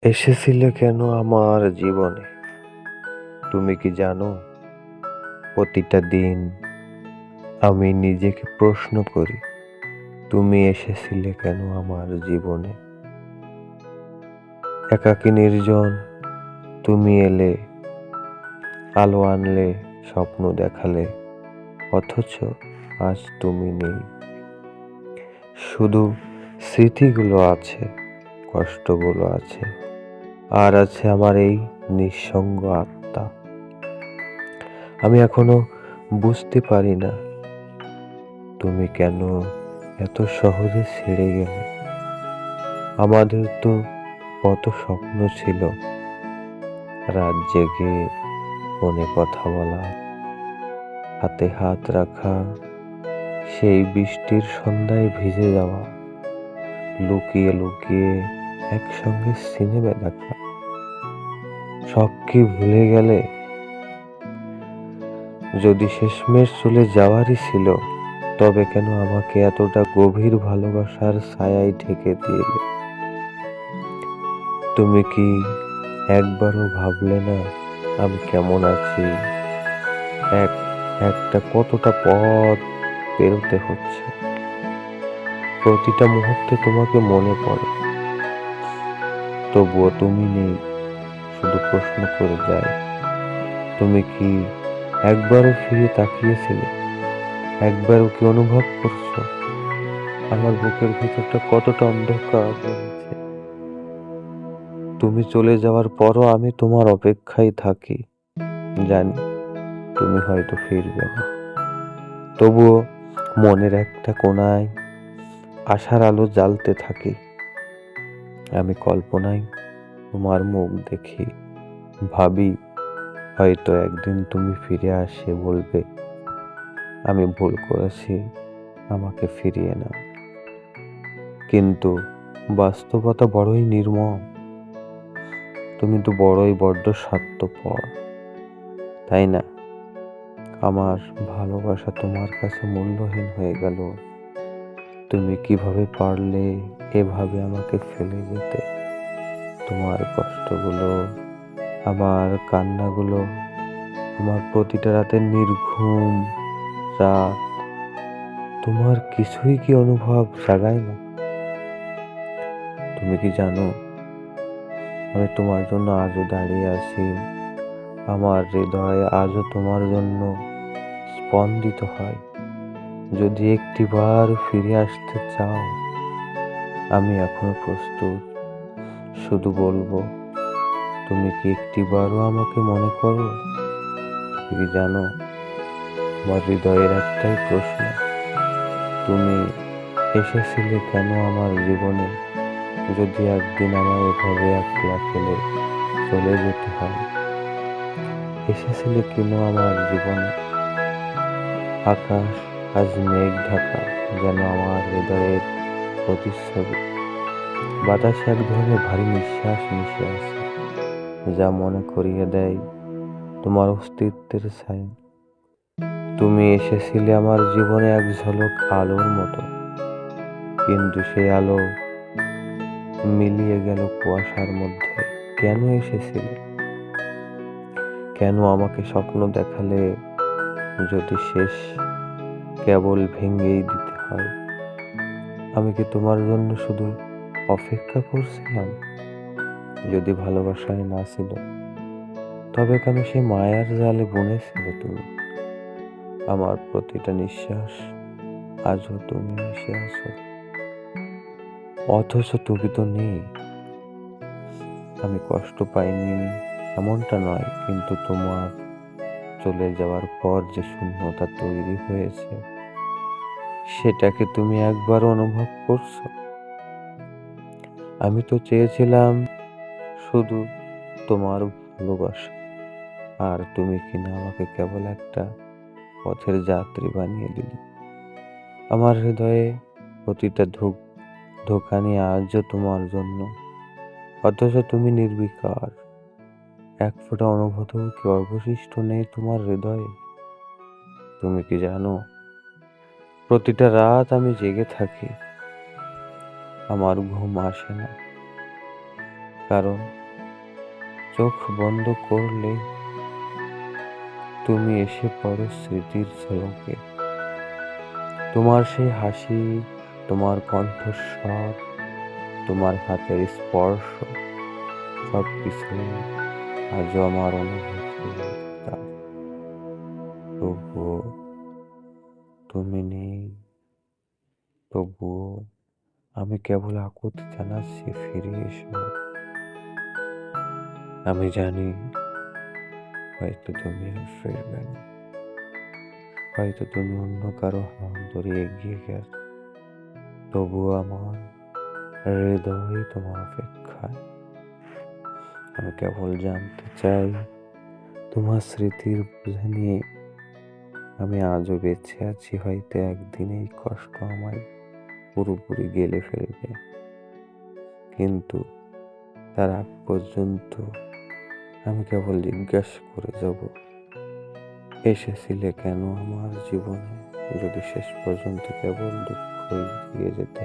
এসেছিলে কেন আমার জীবনে? তুমি কি জানো? প্রতিটা দিন আমি নিজেকে প্রশ্ন করি, তুমি এসেছিলে কেন আমার জীবনে? একাকী নির্জন তুমি এলে, আলো আনলে, স্বপ্ন দেখালে, অথচ আজ তুমি নেই। শুধু স্মৃতিগুলো আছে, কষ্টগুলো আছে, আর আছে আমার এই নিঃসঙ্গ আত্মা। আমি এখনো বুঝতে পারি না তুমি কেন এত সহজে ছেড়ে গেলে। আমাদের তো কত স্বপ্ন ছিল, রাত জেগে ফোনে কথা বলা, হাতে হাত রাখা, সেই বৃষ্টির সন্ধ্যায় ভিজে যাওয়া, লুকিয়ে লুকিয়ে একসঙ্গে সিনেমা দেখা। সব কি ভুলে গেলে? যদি শেষমেশ চলে যাওয়ারই ছিল, তবে কেন আমাকে এতটা গভীর ভালোবাসার ছায়ায় ঢেকে দিলে? তুমি কি একবারও ভাবলে না আমি কেমন আছি? এক একটা কতটা পথ পেরোতে হচ্ছে, প্রতিটা মুহূর্তে তোমাকে মনে পড়ে, তবুও তুমি নেই। শুধু প্রশ্ন করে যায়, তুমি কি একবারও ফিরে তাকিয়েছিলে? একবারও কি অনুভব করছো আমার বুকের ভিতরটা কতটা অন্ধকার রয়েছে? তুমি চলে যাওয়ার পরও আমি তোমার অপেক্ষায় থাকি, জানি তুমি হয়তো ফিরবে না, তবুও মনের একটা কোণায় আশার আলো জ্বালতে থাকি। আমি কল্পনায় তোমার মুখ দেখি, ভাবি হয়তো একদিন তুমি ফিরে আসে বলবে, আমি ভুল করেছি, আমাকে ফিরিয়ে নাও। কিন্তু বাস্তবতা বড়ই নির্মম। তুমি তো বড্ড স্বার্থপর, তাই না? আমার ভালোবাসা তোমার কাছে মূল্যহীন হয়ে গেল। তুমি কিভাবে পারলে এভাবে আমাকে ফেলে যেতে? তোমার কষ্টগুলো, আমার কান্নাগুলো, আমার প্রতিটা রাতের নির্ঘুম রাত, তোমার কিছুই কি অনুভব জাগায় না? তুমি কি জানো আমি তোমার জন্য আজও দাঁড়িয়ে আছি? আমার হৃদয় আজও তোমার জন্য স্পন্দিত হয়। যদি একটিবার ফিরে আসতে চাও, আমি এখনো প্রস্তুত। শুধু বলবো, তুমি কি একটিবারও আমাকে মনে করো? তুমি কি জানো আমার হৃদয়ের একটাই প্রশ্ন, তুমি এসেছিলে কেন আমার জীবনে? যদি একদিন আমায় এভাবে একলা ফেলে চলে যেতে হয়, এসেছিলে কেন আমার জীবনে? আকাশ আজ মেঘ ঢাকা, যেন আমার হৃদয়ের প্রতিচ্ছবি। বাতাসে এক ধরনের ভারী নিঃশ্বাস মিশে আছে, যা মনে করিয়ে দেয় তোমার অস্তিত্বের ছায়া। তুমি এসেছিলে আমার জীবনে এক ঝলক আলোর মতো, কিন্তু সেই আলো মিলিয়ে গেল কুয়াশার মধ্যে। কেন এসেছিলে? কেন আমাকে স্বপ্ন দেখালে, যদি শেষ কেবল ভেঙেই দিতে হয়? আমি কি তোমার জন্য শুধু অপেক্ষা করছিলাম? যদি ভালোবাসায় না ছিল, তবে কেন সেই মায়ার জালে বুনেছিলে তুমি? আমার প্রতিটা নিঃশ্বাস আজও তুমি মিশে আছো, অথচ তুমি তো নেই। আমি কষ্ট পাইনি এমনটা নয়, কিন্তু তোমার চলে যাওয়ার পর যে শূন্যতা তৈরি হয়েছে, সেটাকে তুমি একবার অনুভব করছো? আমি তো চেয়েছিলাম শুধু তোমার ভালোবাসা, আর তুমি কিনা আমাকে কেবল একটা পথের যাত্রী বানিয়ে দিলে। আমার হৃদয়ে প্রতিটা ধোঁকানি আজও তোমার জন্য, অথচ তুমি নির্বিকার। এক ফোঁটা অনুভূতিও কি অবশিষ্ট নেই তোমার হৃদয়ে? তুমি কি জানো প্রতিটা রাত আমি জেগে থাকি, আমার ঘুম আসে না, কারণ চোখ বন্ধ করলে তুমি এসে পড়ো স্মৃতির ঝলকে। তোমার সেই হাসি, তোমার কণ্ঠস্বর, তোমার হাতের স্পর্শ, সবকিছু আজও আমার অনুভূতির তার। তবুও তুমি নেই, তবুও আমি কেবল আকুতি জানাচ্ছি, ফিরে এসো। আমি জানি হয়তো তুমি আর ফিরবে না, হয়তো তুমি অন্য কারো হাত ধরে এগিয়ে গেছো, তবুও আমার হৃদয় তোমার অপেক্ষায়। আমি কেবল জানতে চাই, তোমার স্মৃতির বোঝা নিয়ে আমি আজও বেঁচে আছি, হয়তো একদিন এই কষ্ট আমায় পুরোপুরি গেলে ফেলবে, কিন্তু তার আগ পর্যন্ত আমি কেবল জিজ্ঞাসা করে যাব, এসেছিলে কেন আমার জীবনে, যদি শেষ পর্যন্ত কেবল দুঃখই দিয়ে যেতে